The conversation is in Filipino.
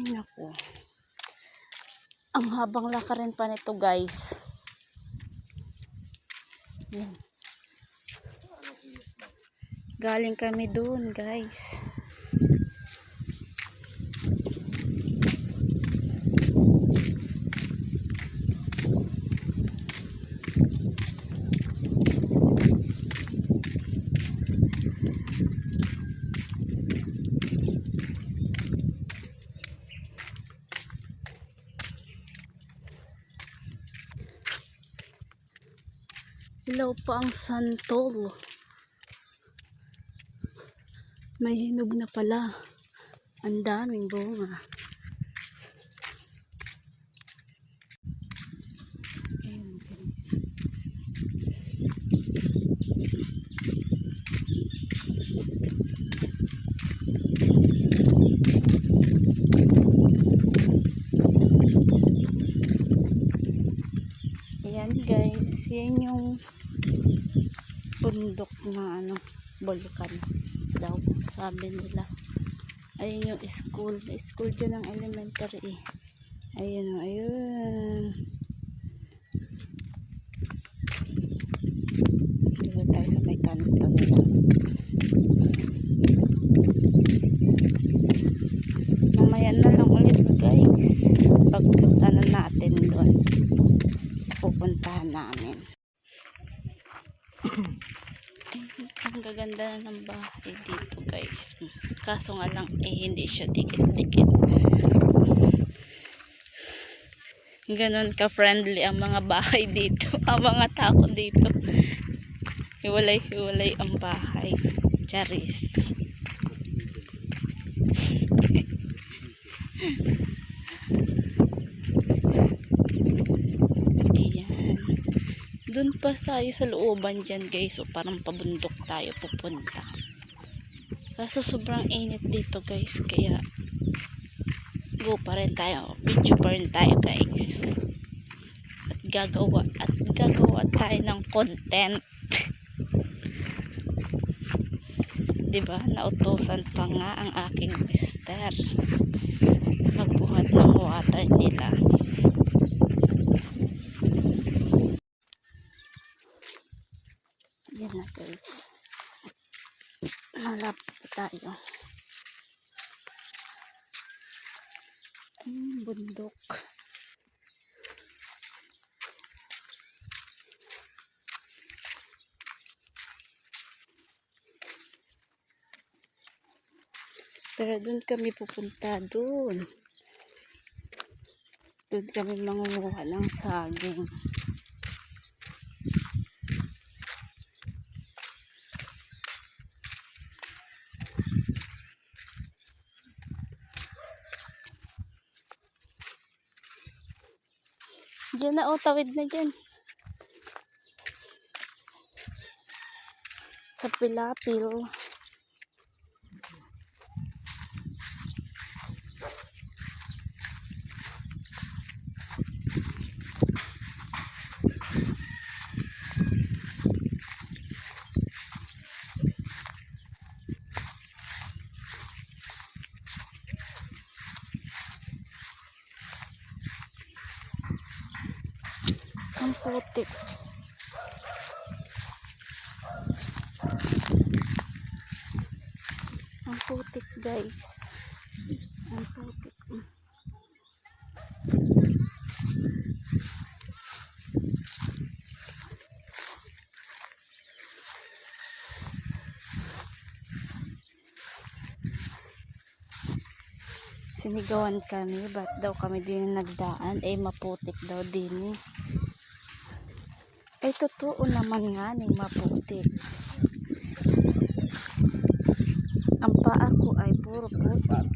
Ay naku. Ang habang lakarin pa nito guys. Yan. Galing kami doon guys. Ilaw pa ang santol. May hinog na pala. Ang daming bunga. Ayan guys. Ayan guys. Yan yung bundok na bulkan daw sabi nila. Ayun yung school dyan ng elementary ayun dito tayo sa may kanto nila. Mamaya na lang ulit guys pagpunta na natin doon sa pupuntahan namin. Ang gaganda na ng bahay dito guys, kaso nga lang hindi siya dikit-dikit. Ganon ka-friendly ang mga bahay dito, ang mga tao dito. Hiwalay-hiwalay ang bahay. Charis. Doon pa tayo sa looban dyan guys. So parang pabundok tayo pupunta. Kaso sobrang init dito guys. Kaya go pa rin tayo. Video pa rin tayo guys. At gagawa tayo ng content. Diba? Nautusan pa nga ang aking mister. Magbuhat ng water nila. Yan na guys. Malapit tayo. Bundok. Pero doon kami pupunta doon. Doon kami mangunguha ng saging. Diyan na tawid na dyan. Sa Pilapil. Ang putik. Ang putik guys. Ang putik. Sinigawan kami. Ba't daw kami din nagdaan? Maputik daw din. Totoo naman nga maputik. Ang paa ko ay puro putik.